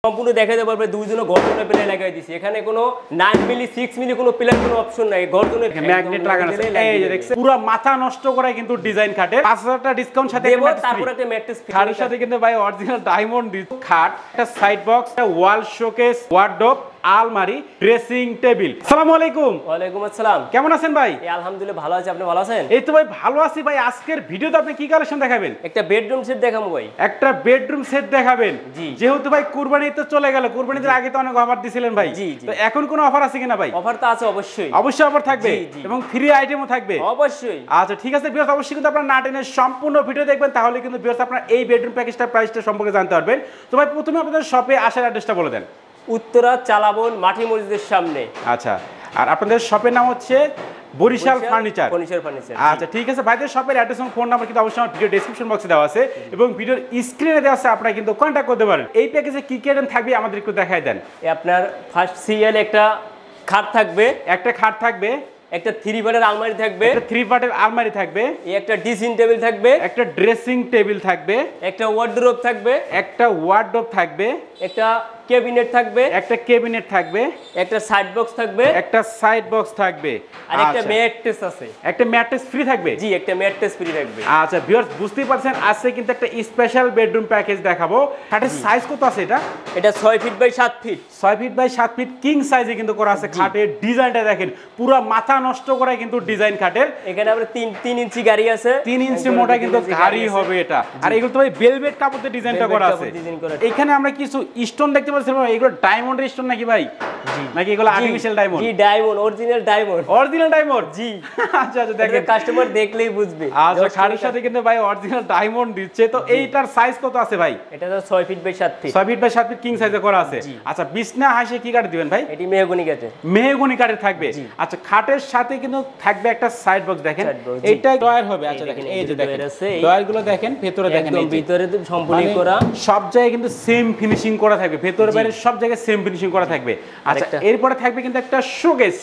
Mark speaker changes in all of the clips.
Speaker 1: সম্পূর্ণ দেখাতে পারবে দুইজনে গর্জনের প্লাই লাগাই দিছি। এখানে কোনো 9 মিলি 6 মিলি কোনো প্লাই কোনো অপশন নাই। গর্জনের
Speaker 2: ম্যাগনেট লাগানো আছে। এই যে দেখছেন পুরো মাথা নষ্ট করে কিন্তু ডিজাইন খাটে 5000 টাকা ডিসকাউন্ট সাথে
Speaker 1: দেব। তারপর একটা ম্যাট্রেস ফ্রি।
Speaker 2: খাটের সাথে কিন্তু ভাই অরিজিনাল ডায়মন্ড দিছে। খাট, একটা সাইড বক্স, একটা ওয়াল শোকেস, ওয়ার্ডরোব, আলমারি, ড্রেসিং টেবিল। আসসালামু আলাইকুম।
Speaker 1: ওয়ালাইকুম আসসালাম।
Speaker 2: কেমন আছেন ভাই?
Speaker 1: এই আলহামদুলিল্লাহ ভালো আছি। আপনি ভালো আছেন?
Speaker 2: এই তো ভাই ভালো আছি ভাই। আজকের ভিডিওতে আপনি কি কালেকশন দেখাবেন?
Speaker 1: একটা বেডরুম সেট দেখাবো ভাই।
Speaker 2: একটা বেডরুম সেট দেখাবেন।
Speaker 1: জি।
Speaker 2: যেহেতু ভাই কুরবানিতে চলে গেল, কুরবানির আগে তো অনেক অফার দিছিলেন ভাই। তো এখন কোনো অফার আছে কিনা ভাই?
Speaker 1: অফার তো আছে অবশ্যই।
Speaker 2: অবশ্যই অফার থাকবে এবং ফ্রি আইটেমও থাকবে
Speaker 1: অবশ্যই।
Speaker 2: আচ্ছা ঠিক আছে ভিউয়ার্স, অবশ্যই কিন্তু আপনারা না টেনে সম্পূর্ণ ভিডিও দেখবেন, তাহলে কিন্তু ভিউয়ার্স আপনারা এই বেডরুম প্যাকেজটার প্রাইসটা সম্পর্কে জানতে পারবেন। তো ভাই প্রথমে আপনাদের শপে আসার অ্যাড্রেসটা বলে দেন।
Speaker 1: উত্তরা চালাবন মাটি মসজিদের সামনে।
Speaker 2: আচ্ছা, আর আপনাদের শপের নাম হচ্ছে বরিশাল ফার্নিচার। আচ্ছা ঠিক আছে, ভাইদের শপের অ্যাড্রেস এবং ফোন নাম্বার কিন্তু অবশ্যই আমার ভিডিও ডেসক্রিপশন বক্সে দেওয়া আছে এবং ভিডিওর স্ক্রিনে দেওয়া আছে, আপনারা কিন্তু কন্ট্যাক্ট করতে পারেন। এই প্যাকেজে কি কি আইটেম থাকবে আমাদের একটু দেখাই দেন।
Speaker 1: আপনার ফার্স্ট সিরিয়াল একটা খাট থাকবে,
Speaker 2: একটা খাট থাকবে,
Speaker 1: একটা 3 পার্টের আলমারি থাকবে,
Speaker 2: একটা 3 পার্টের আলমারি থাকবে,
Speaker 1: একটা ড্রেসিং টেবিল থাকবে,
Speaker 2: একটা ড্রেসিং টেবিল থাকবে,
Speaker 1: একটা ওয়ার্ডরোব থাকবে,
Speaker 2: একটা ওয়ার্ডরোব থাকবে,
Speaker 1: একটা ক্যাবিনেট থাকবে,
Speaker 2: একটা ক্যাবিনেট থাকবে,
Speaker 1: একটা সাইড বক্স থাকবে,
Speaker 2: একটা সাইড বক্স থাকবে,
Speaker 1: আর একটা ম্যাট্রেস আছে।
Speaker 2: একটা ম্যাট্রেস ফ্রি থাকবে।
Speaker 1: জি, একটা ম্যাট্রেস ফ্রি থাকবে।
Speaker 2: আচ্ছা ভিউয়ার্স বুঝতেই পারছেন আজকে কিন্তু একটা স্পেশাল বেডরুম প্যাকেজ দেখাবো। খাটের সাইজ কত আছে এটা?
Speaker 1: এটা 6 feet by 7 feet.
Speaker 2: 6 feet by 7 feet king সাইজে কিন্তু করা আছে। খাটের ডিজাইনটা দেখেন, পুরো মাথা নষ্ট করে কিন্তু ডিজাইন খাটের।
Speaker 1: এখানে আমরা 3 ইঞ্চি গাড়ি আছে,
Speaker 2: 3 ইঞ্চি মোটা কিন্তু গাড়ি হবে এটা। আর এগুলো তো ভাই ভেলভেট কাপড়ের ডিজাইনটা করা আছে। এখানে আমরা কিছু স্টোন দেখতে পাচ্ছি, এগুলো ডায়মন্ডের স্টোন নাকি ভাই? জি। নাকি এগুলো আর্টিফিশিয়াল ডায়মন্ড?
Speaker 1: জি, diamond, original diamond.
Speaker 2: Original diamond?
Speaker 1: জি।
Speaker 2: আচ্ছা আচ্ছা দেখেন,
Speaker 1: কাস্টমার দেখলেই বুঝবে।
Speaker 2: আচ্ছা খাটের সাথে কিন্তু ভাই অরিজিনাল ডায়মন্ড দিচ্ছে। তো এইটার সাইজ কত আছে ভাই?
Speaker 1: এটা তো 6 feet by 7 feet.
Speaker 2: 6 feet by 7 feet king সাইজে করা আছে। আচ্ছা বিছনা হাসে কি কাঠ দিবেন ভাই?
Speaker 1: এটি মেহগনি কাঠের।
Speaker 2: মেহগনি কাঠের থাকবে। আচ্ছা খাটের সাথে কিন্তু থাকবে একটা সাইড বক্স দেখেন, এইটা ডয়ার হবে। আচ্ছা দেখেন এই যে দেখেন ডয়ার গুলো দেখেন, ভেতরে দেখেন এই যে
Speaker 1: ভিতরে সম্পূর্ণ করা,
Speaker 2: সব জায়গায় কিন্তু সেম ফিনিশিং করা থাকবে, ভেতরে বাইরে সব জায়গায় সেম ফিনিশিং করা থাকবে। আচ্ছা এরপরে থাকবে কিন্তু একটা শোকেস।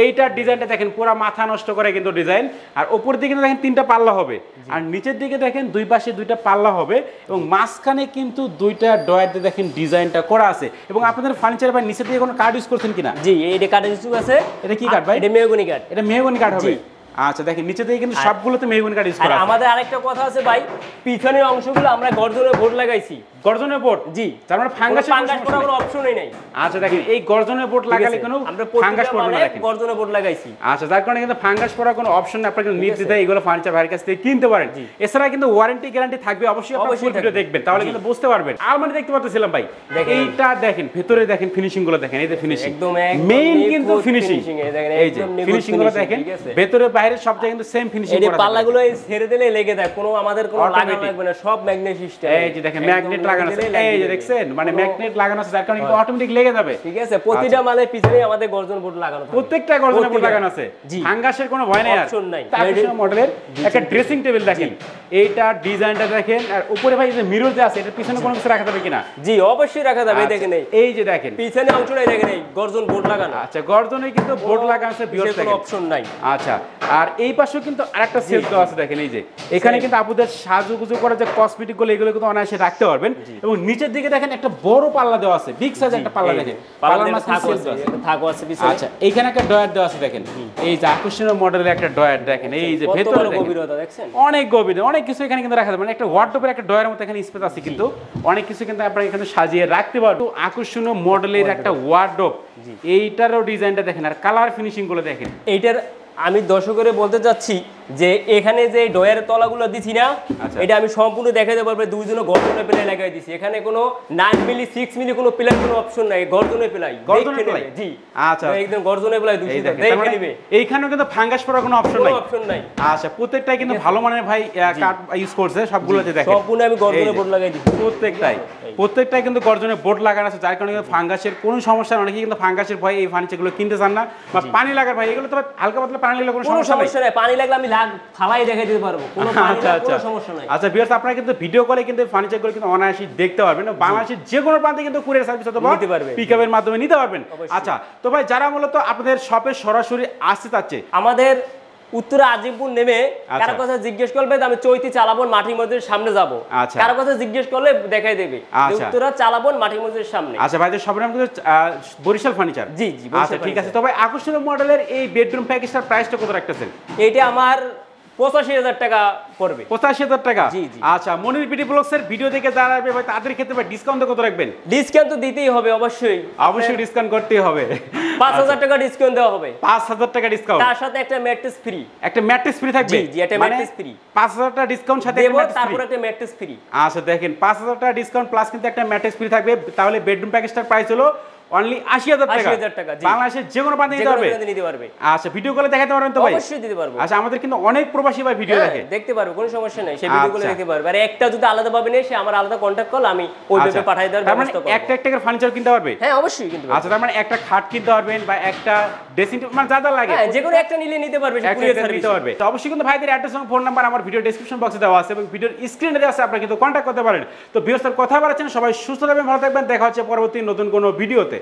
Speaker 2: এইটার ডিজাইনটা দেখেন পুরো মাথা নষ্ট করে কিন্তু ডিজাইন। আর উপরের দিকে দেখেন 3টা পাল্লা হবে, আর নিচের দিকে দেখেন দুই পাশে 2টা পাল্লা হবে এবং মাঝখানে কিন্তু 2টা ডয়ার দিয়ে দেখেন ডিজাইনটা করা আছে। এবং আপনাদের ফার্নিচার ভাই নিচে দিয়ে কোনো কাঠ ইউজ করছেন কিনা?
Speaker 1: জি, এইটা কাঠ ইউজ আছে। এটা কি কাঠ ভাই? এটা মেহগনি কাঠ।
Speaker 2: এটা মেহগনি কাঠ হবে। আচ্ছা দেখেন নিচে দিয়ে কিন্তু সবগুলোতে মেহগনি কাঠ ইউজ করা আছে।
Speaker 1: আমাদের আরেকটা কথা আছে ভাই, পিছনের অংশগুলো আমরা গর্জনের বোর্ড লাগাইছি।
Speaker 2: গর্জনের বোর্ড?
Speaker 1: জি।
Speaker 2: তার মানে ফাঙ্গাস
Speaker 1: করার কোনো অপশনই নাই।
Speaker 2: আচ্ছা দেখেন এই গর্জনের বোর্ড লাগালে কোনো ফাঙ্গাস পড়বে না। দেখেন
Speaker 1: গর্জনের বোর্ড লাগাইছি।
Speaker 2: আচ্ছা যার কারণে কিন্তু ফাঙ্গাস পড়ার কোনো অপশন নেই। আপনারা কিন্তু নির্দ্বিধায় এইগুলো ফার্নিচার ভাইয়ের কাছ থেকে কিনতে পারেন। এছাড়া কিন্তু ওয়ারেন্টি গ্যারান্টি থাকবে। অবশ্যই আপনারা ফুল ভিডিও দেখবেন, তাহলে কিন্তু বুঝতে পারবেন। আলমারি দেখতে পাচ্ছিলাম ভাই, এইটা দেখেন ভিতরে দেখেন ফিনিশিং গুলো দেখেন, এই যে ফিনিশিং
Speaker 1: একদম
Speaker 2: মেইন কিন্তু ফিনিশিং। এই যে ফিনিশিং গুলো দেখেন, ভেতরে বাইরে সব জায়গায় কিন্তু সেম ফিনিশিং করা আছে।
Speaker 1: এই পাল্লাগুলো এই ছেড়ে দিলে লেগে যায়, কোনো আমাদের কোনো লাগানো লাগবে না, সব ম্যাগনেট সিস্টেম।
Speaker 2: এই যে দেখেন ম্যাগনেট লাগানো আছে, এই যে দেখছেন মানে ম্যাগনেট লাগানো আছে, যার কারণে কিন্তু অটোমেটিক লেগে যাবে।
Speaker 1: ঠিক আছে, প্রতিটা মালের পিছনে আমাদের গর্জন বোর্ড লাগানো আছে,
Speaker 2: প্রত্যেকটা গর্জন বোর্ড লাগানো আছে। ফাঙ্গাসের কোনো ভয় নেই, আর
Speaker 1: অপশন নাই।
Speaker 2: তারপর মডেলের একটা ড্রেসিং টেবিল দেখেন, এইটা ডিজাইনটা দেখেন। আর উপরে ভাই যে মিরর যে আছে, এটার পিছনে কোনো কিছু রাখা যাবে কিনা?
Speaker 1: জি অবশ্যই রাখা যাবে। দেখেন
Speaker 2: এই যে দেখেন
Speaker 1: পিছনে অংশটাই দেখেন, এই গর্জন বোর্ড লাগানো।
Speaker 2: আচ্ছা গর্জনে কিন্তু বোর্ড লাগানো আছে, ভিউয়ার্স দেখেন,
Speaker 1: কোনো অপশন নাই।
Speaker 2: আচ্ছা আর এই পাশেও কিন্তু আরেকটা সেলফ দেওয়া আছে দেখেন, এই যে এখানে কিন্তু আপনাদের সাজুগুজু করে যে কসমেটিক গুলো এগুলো কিন্তু অনায়াসে রাখতে পারবেন। এবং নিচের দিকে দেখেন একটা বড় পাল্লা দেওয়া আছে, বিগ সাইজ একটা পাল্লা দেখেন, পাল্লার মাঝখানে সেলফ দেওয়া আছে,
Speaker 1: থাকো আছে পিছনে।
Speaker 2: আচ্ছা এইখানে একটা ডয়ার দেওয়া আছে দেখেন, এই যে আকর্ষণীয় মডেলের একটা ডয়ার দেখেন, এই যে ভেতরে
Speaker 1: গভীরতা দেখছেন,
Speaker 2: অনেক গভীর, অনেক কিছু এখানে কিন্তু রাখা যাবে। মানে একটা ওয়ার্ডরোবের একটা ডয়ারের মতো এখানে স্পেস আছে, কিন্তু অনেক কিছু কিন্তু আপনারা এখানে সাজিয়ে রাখতে পারবেন। আকর্ষণীয় মডেলের একটা ওয়ার্ডরোব, এইটারও ডিজাইনটা দেখেন আর কালার ফিনিশিং গুলো দেখেন।
Speaker 1: এইটার আমি দর্শকরে বলতে চাচ্ছি যে এখানে যে ডয়ারের তলাগুলো দিছি না, এটা আমি সম্পূর্ণ দেখাতে পারবে দুইজনে গর্জনের প্লাই লাগাই দিছি। এখানে কোনো 9 মিলি 6 মিলি কোনো প্লাই কোনো অপশন নাই, গর্জনের প্লাই।
Speaker 2: গর্জনের প্লাই?
Speaker 1: জি
Speaker 2: আচ্ছা
Speaker 1: একদম গর্জনের প্লাই দুইজনে দেখে নেবে।
Speaker 2: এইখানেও কিন্তু ফাঙ্গাস পড়ার কোনো অপশন নাই,
Speaker 1: অপশন নাই।
Speaker 2: আচ্ছা প্রত্যেকটাই কিন্তু ভালো মানের ভাই কাঠ ইউজ করছে, সবগুলোতে দেখেন
Speaker 1: সম্পূর্ণ আমি গর্জনের বোর্ড লাগাই দিছি।
Speaker 2: প্রত্যেকটাই কিন্তু গর্জনের বোর্ড লাগানো আছে, যার কারণে ফাঙ্গাসের কোনো সমস্যা নেই। অনেকেই কিন্তু ফাঙ্গাসের ভয় এই ফার্নিচারগুলো কিনতে চান না, বা পানি লাগার ভাই, এগুলো তো হালকা পাতলা পানি লাগলে কোনো সমস্যা নাই।
Speaker 1: পানি লাগলে আমি ফালাই দেখাই দিতে পারবো, কোনো সমস্যা নাই।
Speaker 2: আচ্ছা ভিউয়ার্স আপনারা কিন্তু ভিডিও কলে কিন্তু ফার্নিচারগুলো কিন্তু অনায়াসে দেখতে পারবেন, বাংলাদেশের যে কোনো প্রান্তে কিন্তু কুরিয়ার সার্ভিস অথবা পিকআপের মাধ্যমে নিতে পারবেন। আচ্ছা তো ভাই যারা মূলত আপনাদের শপে সরাসরি আসতে চাচ্ছে,
Speaker 1: আমাদের উত্তরা আজিমপুর নেমে কারো কথা জিজ্ঞেস করবে আমি চৈতি চালাবন মাটির মসজিদের সামনে যাব, কারো কথা জিজ্ঞেস করলে দেখাই দেবে উত্তরা চালাবন মাটির মসজিদের সামনে।
Speaker 2: আচ্ছা ভাই, সবার নাম কিন্তু বরিশাল ফার্নিচার।
Speaker 1: জি জি,
Speaker 2: আচ্ছা ঠিক আছে। তবে আকর্ষণীয় মডেলের এই বেডরুম প্যাকেজটার প্রাইসটা কত রাখতেছেন?
Speaker 1: এইটা আমার 85,000 টাকা পড়বে।
Speaker 2: 85,000 টাকা?
Speaker 1: জি জি।
Speaker 2: আচ্ছা, মনির বিডি ব্লগসের ভিডিও দেখে যারা আসবে ভাই তাদের ক্ষেত্রে ভাই ডিসকাউন্ট কত রাখবেন?
Speaker 1: ডিসকাউন্ট তো দিতেই হবে অবশ্যই,
Speaker 2: অবশ্যই ডিসকাউন্ট করতেই হবে।
Speaker 1: 5,000 টাকা ডিসকাউন্ট দেওয়া হবে।
Speaker 2: 5,000 টাকা ডিসকাউন্ট,
Speaker 1: তার সাথে একটা ম্যাট্রেস ফ্রি।
Speaker 2: একটা ম্যাট্রেস ফ্রি থাকবে?
Speaker 1: জি জি, একটা ম্যাট্রেস ফ্রি।
Speaker 2: 5,000 টাকা ডিসকাউন্ট সাথে
Speaker 1: দেব, তারপর একটা ম্যাট্রেস ফ্রি।
Speaker 2: আচ্ছা দেখেন, 5,000 টাকা ডিসকাউন্ট প্লাস কিন্তু একটা ম্যাট্রেস ফ্রি থাকবে। তাহলে বেডরুম প্যাকেজটার প্রাইস হলো অনলি 80,000 টাকা।
Speaker 1: 80,000 টাকা, জি।
Speaker 2: বাংলাদেশের যে কোনো প্রান্তে নিতে পারবে। আচ্ছা, ভিডিও কলে দেখাতে পারবেন তো ভাই?
Speaker 1: অবশ্যই দিতে পারবো।
Speaker 2: আচ্ছা, আমাদের কিন্তু অনেক প্রবাসী ভাই ভিডিও দেখে।
Speaker 1: দেখতে পারবো, কোনো সমস্যা নাই, সেই ভিডিওগুলো দেখতে পারবে। আর একটা যদি আলাদা ভাবে নেই, সে আমার আলাদা কন্টাক্ট কল, আমি ওইভাবে পাঠিয়ে দেওয়ার ব্যবস্থা করব।
Speaker 2: একটা একটা করে ফার্নিচার কিনতে পারবে?
Speaker 1: হ্যাঁ অবশ্যই কিনতে পারবে।
Speaker 2: আচ্ছা, তার মানে একটা খাট কিনতে পারবেন বা একটা ড্রেসিং টেবিল, মানে যা যা লাগে
Speaker 1: যে কোনো একটা নিলে নিতে পারবে, সে কুরিয়ার সার্ভিস নিতে পারবে।
Speaker 2: তো অবশ্যই কিন্তু ভাইদের অ্যাড্রেস এবং ফোন নাম্বার আমার ভিডিও ডেসক্রিপশন বক্সে দেওয়া আছে এবং ভিডিওর স্ক্রিনে দেওয়া আছে, আপনারা কিন্তু কন্টাক্ট করতে পারেন। তো ভিউয়ার্স, কথা বলাচ্ছেন, সবাই সুস্থ থাকবেন, ভালো থাকবেন, দেখা হচ্ছে পরবর্তী নতুন কোনো ভিডিওতে।